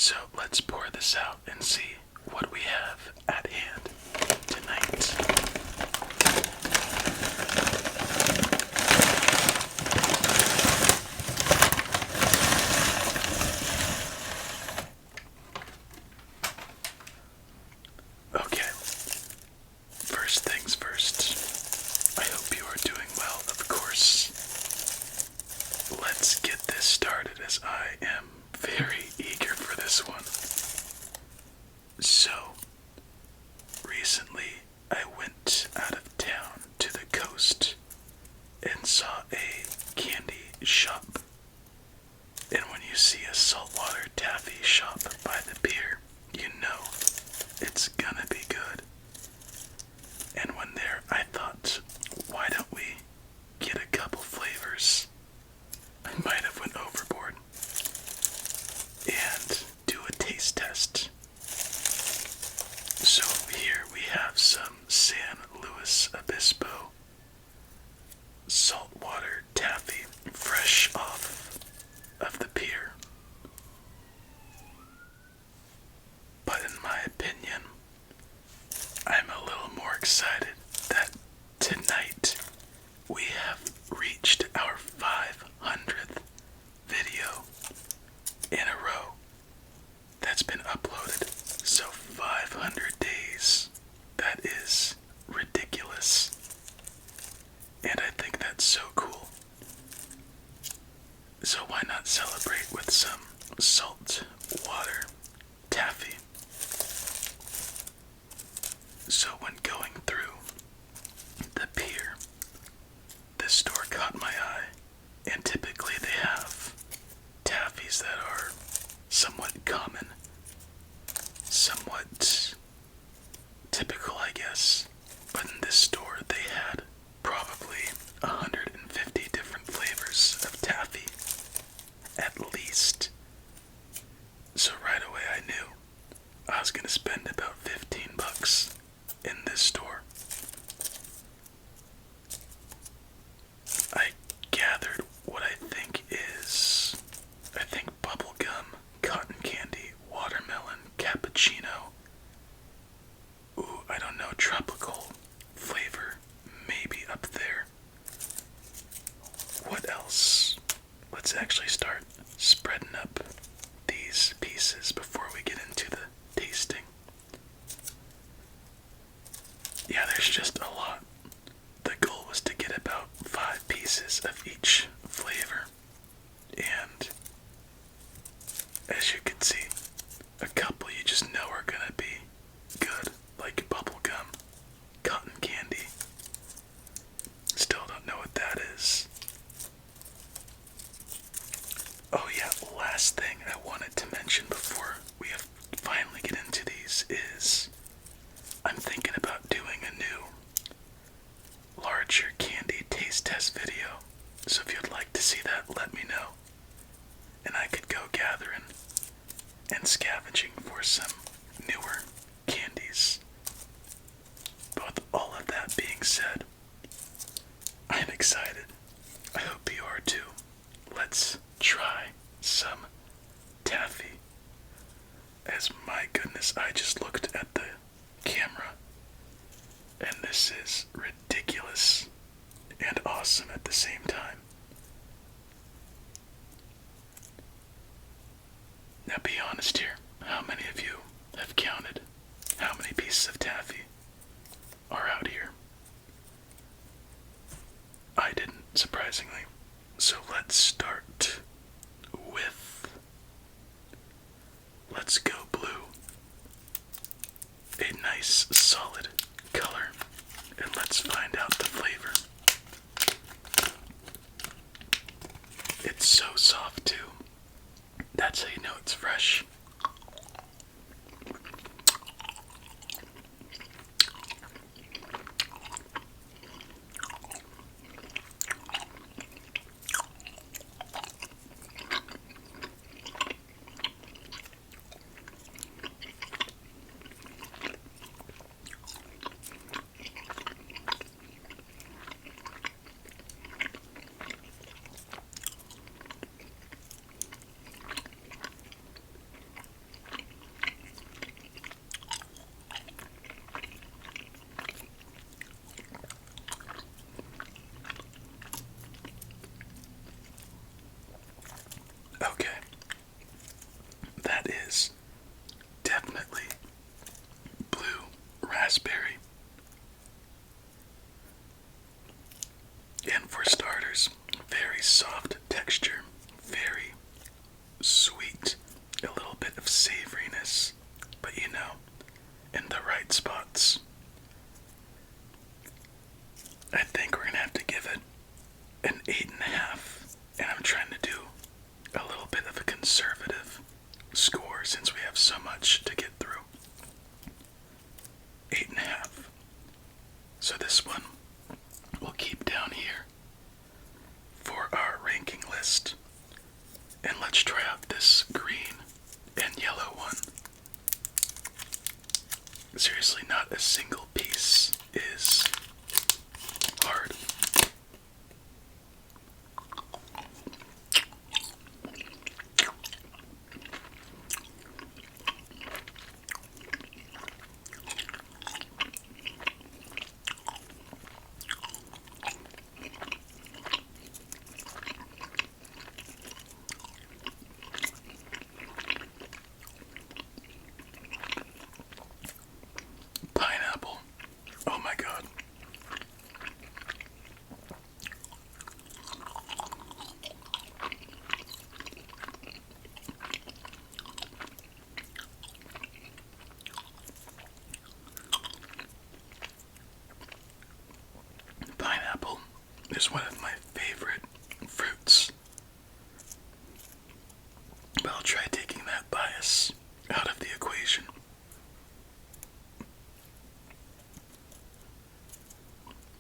So let's pour this out and see what we have at hand tonight. Okay, first things first. I hope you are doing well, of course. Let's get this started as I am very eager for this one. So, recently I went out of town to the coast and saw a candy shop. And when you see a saltwater taffy shop by the pier, you know it's gonna be good. And when there, I thought, why don't we get a couple flavors? I might have went overboard. And do a taste test. So here we have some San Luis Obispo saltwater taffy, fresh off of the pier. But in my opinion, I'm a little more excited that tonight we have reached our 500th video in a row that's been uploaded. So 500 days. That is ridiculous. And I think that's so cool. So why not celebrate with some salt water taffy? So when going through the pier, this store caught my eye, and typically they have taffies that are somewhat common, somewhat typical, I guess. But in this store, they had probably 150 different flavors of taffy, at least. So right away I knew I was gonna spend about $15 in this store. I gathered what I think is, bubblegum, cotton candy, watermelon, cappuccino. Ooh, I don't know, tropical flavor, maybe up there. What else? Let's actually start spreading up these pieces before we get into the tasting. Yeah, there's just a lot. The goal was to get about 5 pieces of each flavor. And as you can see, a couple you just know are gonna be good, like bubblegum, cotton candy. Still don't know what that is. Oh yeah, last thing I wanted to mention before we finally get into these is I'm thinking about doing a new larger candy taste test video. So if you'd like to see that, let me know. And I could go gathering and scavenging for some newer candies. But with all of that being said, I'm excited. I hope you are too. Let's try some taffy. As my goodness, I just looked at the camera and this is ridiculous and awesome at the same time. Now be honest here, how many of you have counted how many pieces of taffy are out here? I didn't, surprisingly. So let's start with, let's go blue. A nice solid color, and let's find out the flavor. It's so soft too. That's how you know it's fresh. that is definitely blue raspberry. And for starters, very soft texture, very sweet, a little bit of savoriness, but in the right spots. I think we're gonna have to give it an 8.5, and I'm trying to do a little bit of a conservative score since we have so much to get through. 8.5. So this one we'll keep down here for our ranking list. And let's try out this green and yellow one. Seriously, not a single piece is hard. Pineapple. Oh my god. Pineapple is one of my favorite fruits. But I'll try taking that bias out of the equation.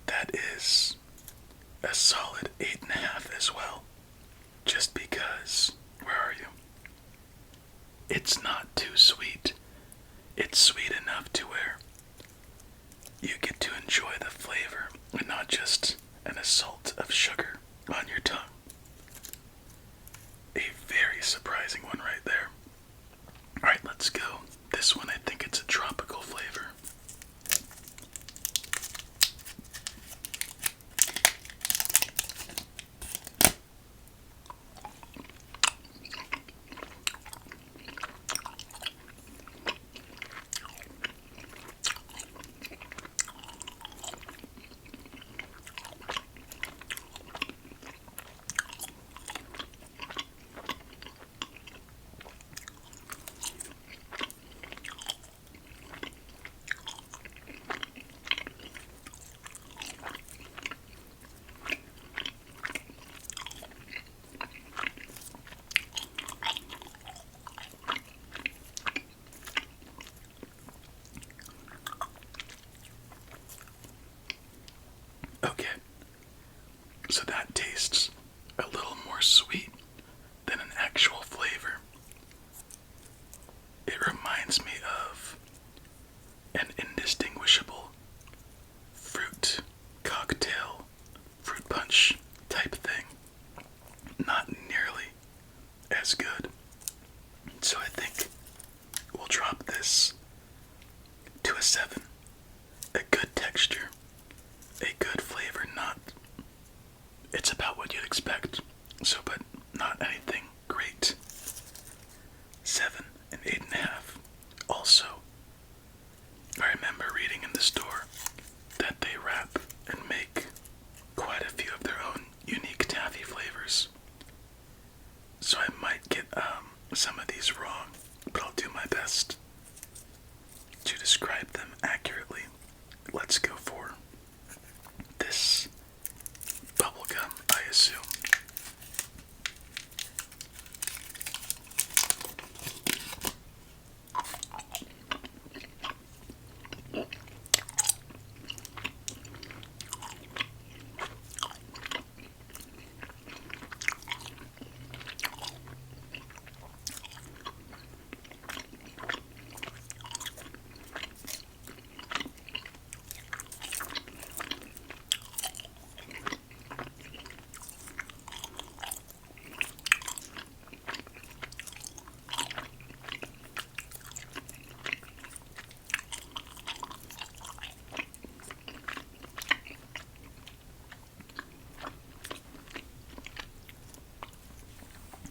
That is a solid 8.5 as well. Just because, where are you? It's not too sweet. It's sweet enough to where you get to enjoy the flavor and not just an assault of sugar on your tongue. A very surprising one right there. Alright, let's go. This one, I think it's a tropical flavor. Okay, so that tastes a little more sweet than an actual flavor. It reminds me of an indistinguishable fruit cocktail, fruit punch type thing. Not nearly as good. So I think we'll drop this to a 7. A good texture, a good flavor, it's about what you'd expect. So, but not anything great. 7 and 8.5. Also, I remember reading in the store that they wrap and make quite a few of their own unique taffy flavors. So I might get some of these wrong, but I'll do my best to describe them accurately. Let's go for this bubblegum, I assume.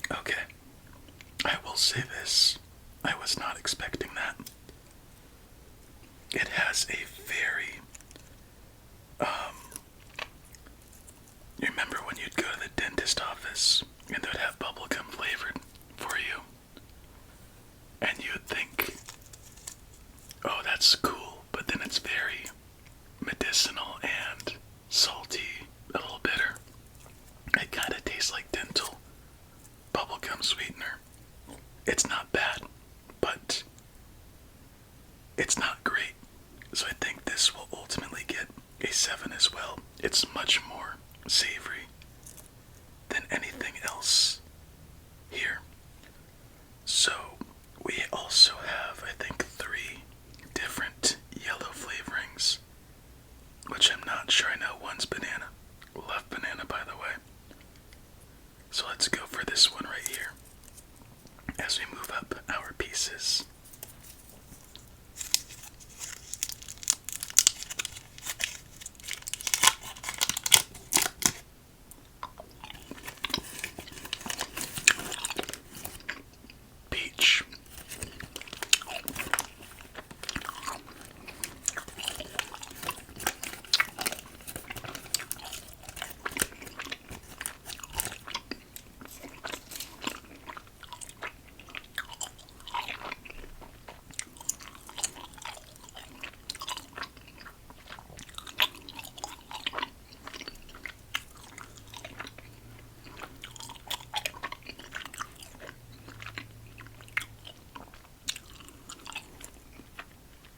Okay, I will say this. it's not great. So I think this will ultimately get a 7 as well. It's much more savory than anything else here. So we also have, I think, 3 different yellow flavorings, which I'm not sure. I know one's banana. Love banana, by the way. So let's go for this one right here as we move up our pieces. Peach.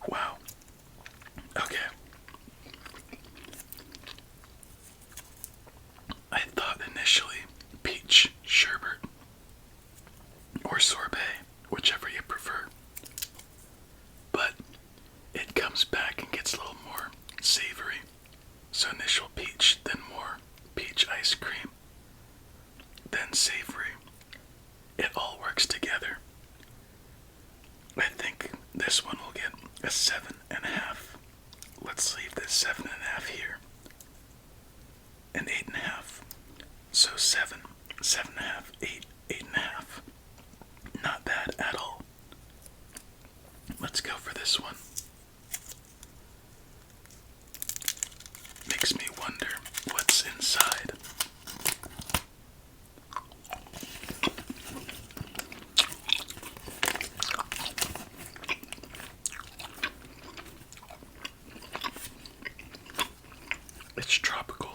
Wow. Okay. I thought initially peach sherbet or sorbet, whichever you prefer. But it comes back and gets a little more savory. So initial peach, then more peach ice cream, then savory. It all works together. I think this one will get a 7.5. Let's leave this 7.5 here. An 8.5. So 7, 7.5, 8, 8.5. Not bad at all. Let's go for this one. Makes me wonder what's inside. It's tropical.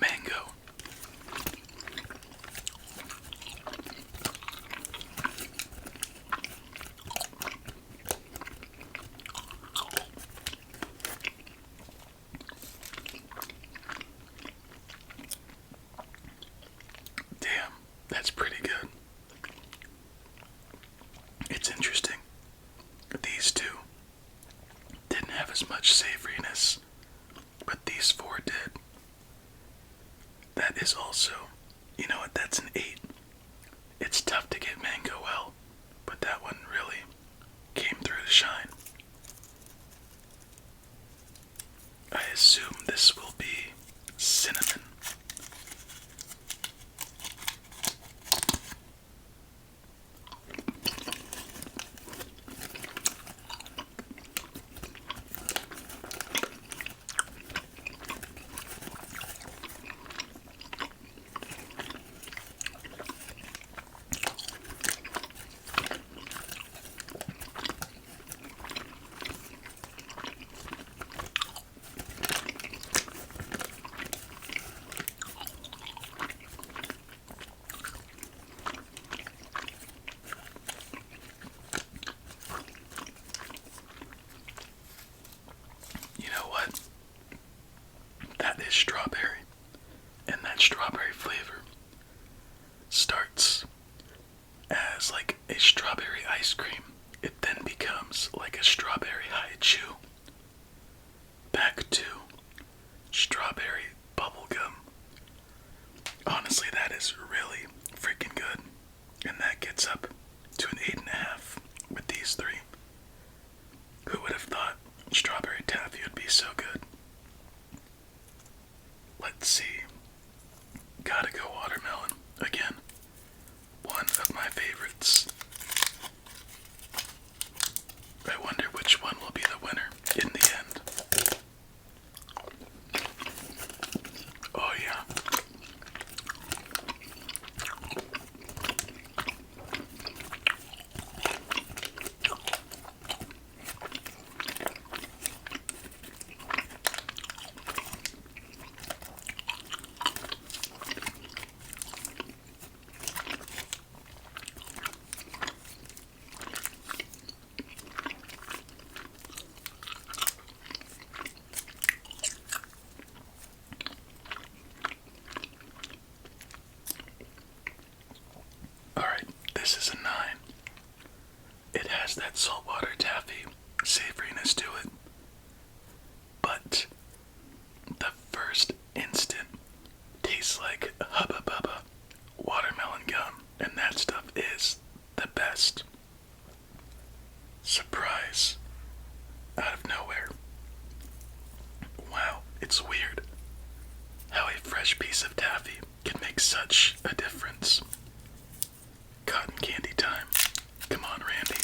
Mango. Damn, that's pretty good. It's interesting. These two didn't have as much savoriness, but these 4 did. That is also, you know what, that's an 8. It's tough to get mango well, but that one really came through to shine. I assume this will be cinnamon. You know what? That is strawberry. And that strawberry flavor starts as like a strawberry ice cream. It then becomes like a strawberry high chew. Back to strawberry bubblegum. Honestly, that is really freaking good. And that gets up to an 8.5 with these 3. Who would have thought strawberry taffy would be so good? Let's see. Gotta go watermelon. Again, one of my favorites. I wonder which one will be the winner in the end. this is a 9. It has that saltwater taffy savoriness to it, but the first instant tastes like Hubba Bubba watermelon gum, and that stuff is the best. Surprise. Out of nowhere. Wow, it's weird how a fresh piece of taffy can make such a difference. Cotton candy time. Come on, Randy.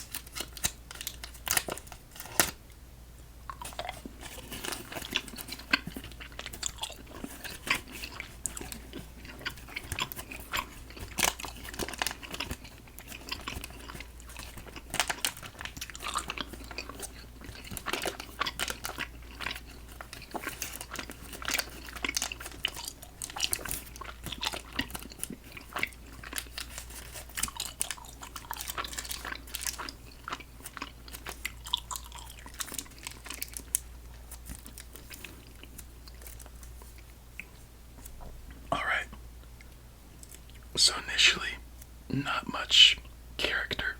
Alright, so initially, not much character.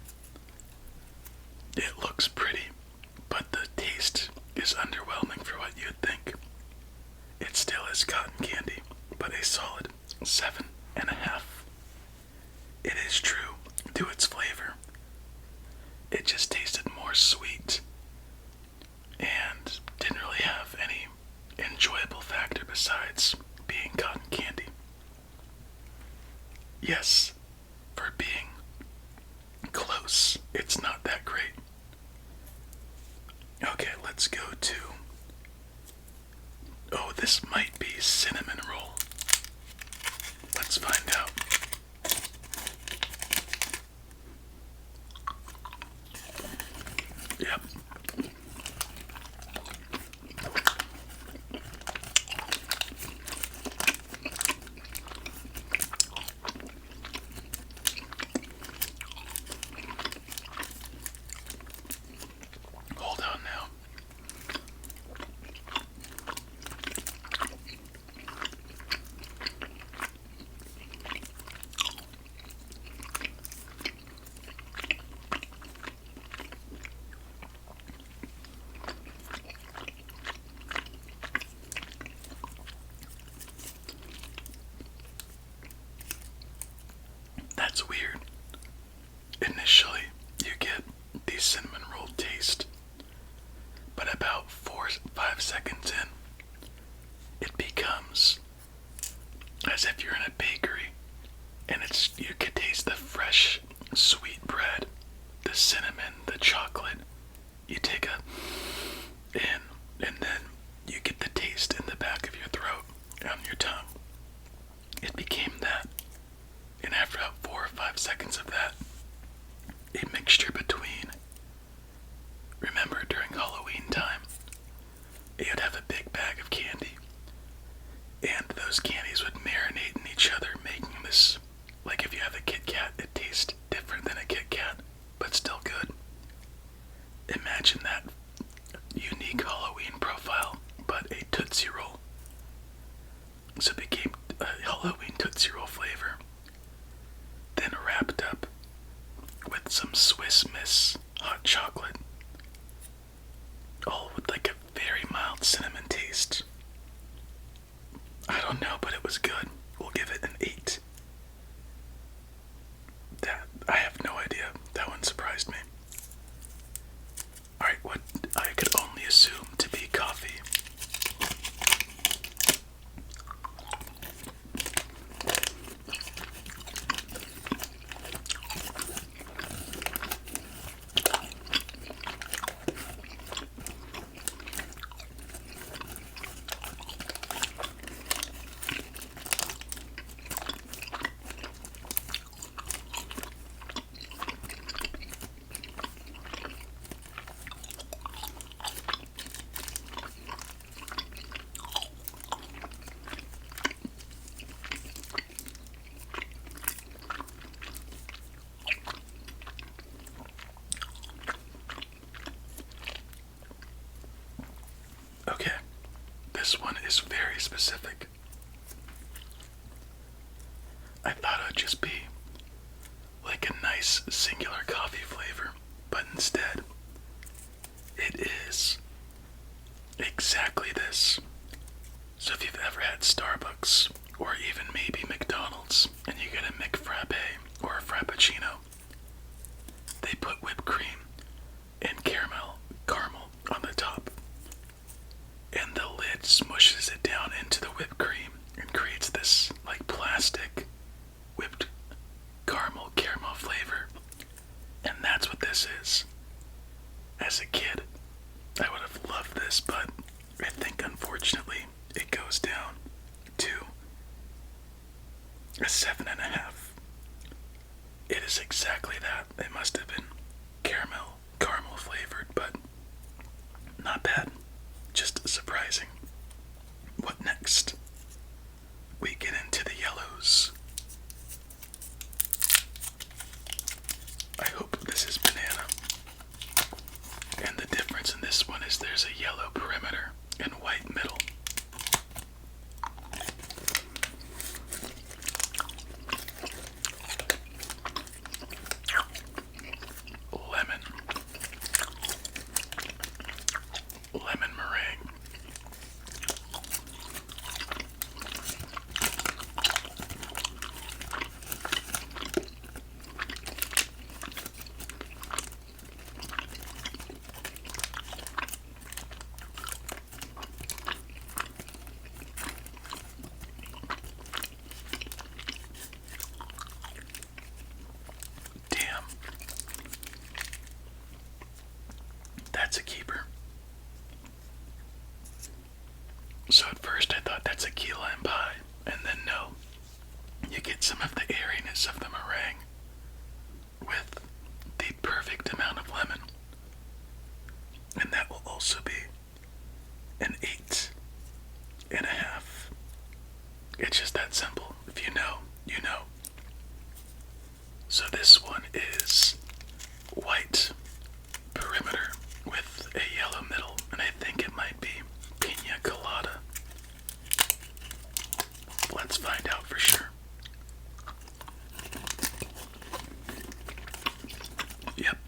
It looks pretty, but the taste is underwhelming for what you'd think. It still is cotton candy, but a solid 7.5. It is true to its flavor. It just tasted more sweet and didn't really have any enjoyable factor besides being cotton candy. Yes, for being close, it's not that great. Okay, let's go to... Oh, this might be cinnamon roll. Let's find out. Yep. Hold on now. That's weird. Initially, you get the cinnamon roll taste, but about 4-5 seconds in, it becomes as if you're in a bakery, and you could taste the fresh, sweet bread, the cinnamon, the chocolate. You take a in, and then you get the taste in the back of your throat, on your tongue. It became that. And after about 4 or 5 seconds of that, a mixture between, remember during Halloween time, you'd have a big bag of candy, and those candies would marinate in each other, making this, like if you have a Kit Kat, it tastes different than a Kit Kat, but still good. Imagine that unique Halloween profile, but a Tootsie Roll. So it became a Halloween Tootsie Roll flavor, then wrapped up with some Swiss Miss hot chocolate, all with like a very mild cinnamon taste. I don't know, but it was good. We'll give it an 8. That, I have no idea. That one surprised me. Alright, what I could only assume to be coffee. Okay, this one is very specific. I thought it would just be like a nice singular coffee flavor, but instead, it is exactly this. So if you've ever had Starbucks, or even maybe McDonald's, and you get a McFrappe or a Frappuccino, they put whipped cream and caramel on the top, and the lid smushes it down into the whipped cream and creates this like plastic whipped caramel flavor. And that's what this is. As a kid, I would have loved this, but I think unfortunately it goes down to a 7.5. It is exactly that. It must have been caramel flavored, but not bad. Just surprising. What next? We get into the yellows. I hope this is banana. And the difference in this one is there's a yellow perimeter and white middle. Lemon meringue. Damn. That's a keeper. So at first I thought that's a key lime pie, and then no. You get some of the airiness of the meringue with the perfect amount of lemon. And that will also be an 8.5. It's just that simple. If you know, you know. So this one is white perimeter with a yellow middle, and I think it might be pina colada. Let's find out for sure. Yep.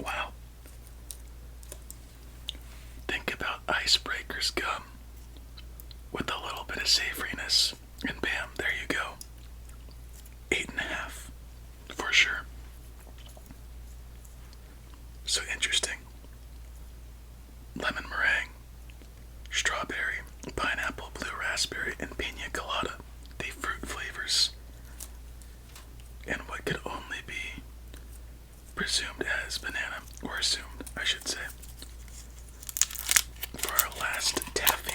Wow. Think about Icebreaker's gum with a little bit of savoriness, and bam, there you go. 8.5 for sure. So interesting. Lemon meringue, strawberry, pineapple, blue raspberry, and pina colada, the fruit flavors. And what could only be presumed as banana, or assumed, I should say. For our last taffy.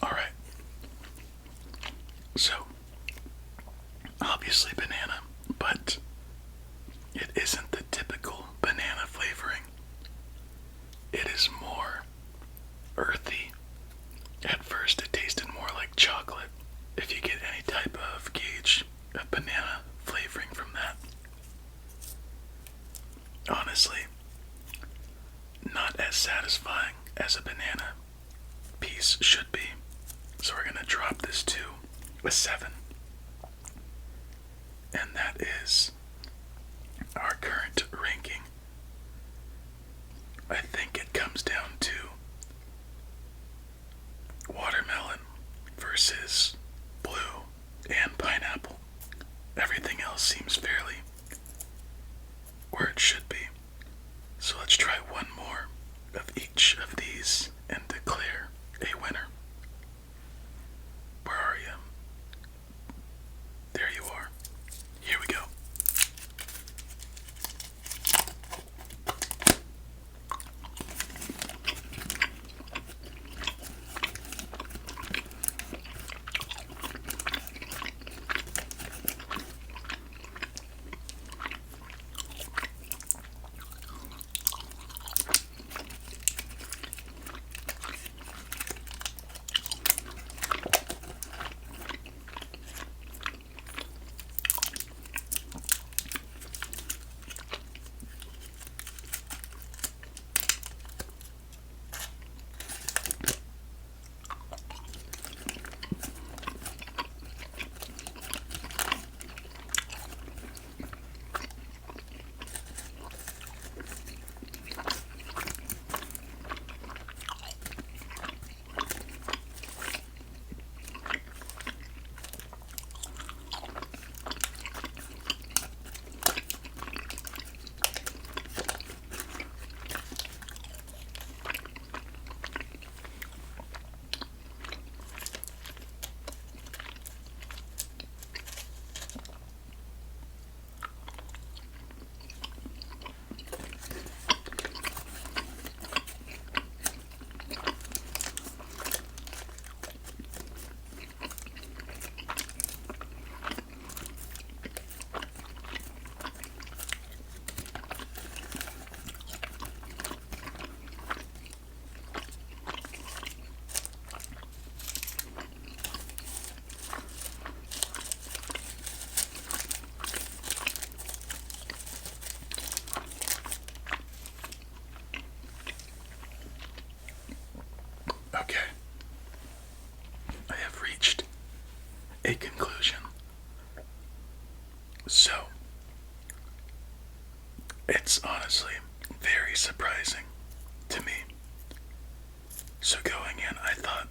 Alright. So, obviously banana, but it isn't the typical banana flavoring. It is more earthy. At first it tasted more like chocolate, if you get any type of gauge of banana flavoring from that. Honestly, not as satisfying as a banana piece should be. So we're going to drop this to a 7. And that is our favorite ranking, I think it comes down to watermelon versus blue and pineapple. Everything else seems fairly where it should be. So let's try one more of each of these and declare a winner. Where are you? There you are. Here we go. Okay. I have reached a conclusion. So, it's honestly very surprising to me. So going in, I thought,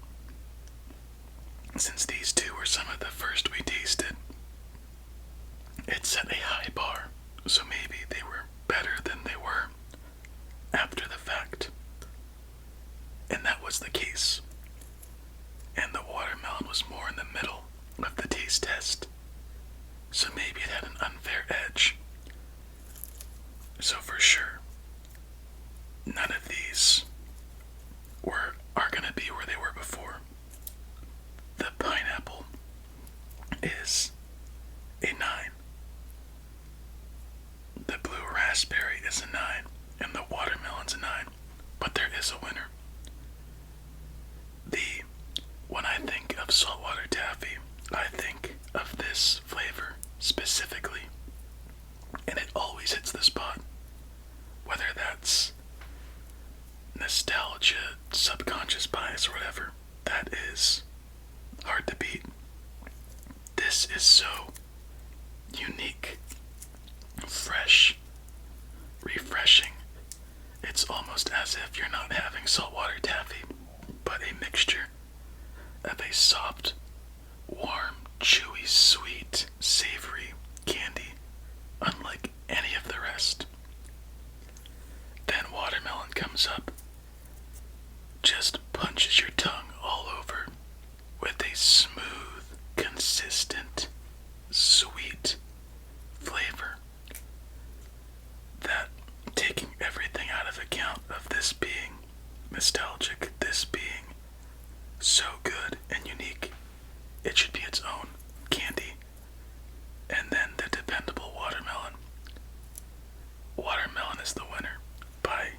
since these two were some of the first we tasted, it set a high bar, so maybe they were better than they were after the fact. And that was the case. And the watermelon was more in the middle of the taste test, so maybe it had an unfair edge. So for sure, none of these are gonna be where they were before. The pineapple is a 9. The blue raspberry is a 9, and the watermelon's a 9. But there is a winner. When I think of saltwater taffy, I think of this flavor specifically, and it always hits the spot. Whether that's nostalgia, subconscious bias, or whatever, that is hard to beat. This is so unique, fresh, refreshing. It's almost as if you're not having saltwater taffy, but a mixture of a soft, warm, chewy, sweet, savory candy, unlike any of the rest. Then watermelon comes up, just punches your tongue all over with a smooth, consistent, sweet flavor that, taking everything out of account of this being nostalgic, this being so good and unique, it should be its own candy. And then the dependable watermelon. Watermelon is the winner by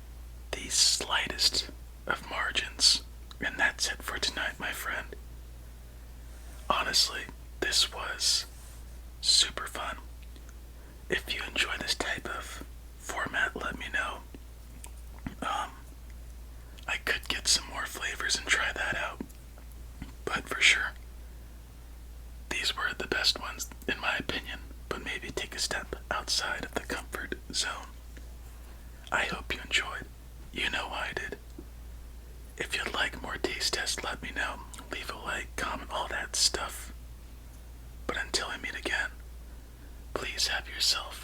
the slightest of margins. And that's it for tonight, my friend. Honestly, this was super fun. If you enjoy this type of format, let me know. I could get some more flavors and try that out. But for sure, these were the best ones in my opinion, but maybe take a step outside of the comfort zone. I hope you enjoyed. You know I did. If you'd like more taste tests, let me know. Leave a like, comment, all that stuff. But until I meet again, please have yourself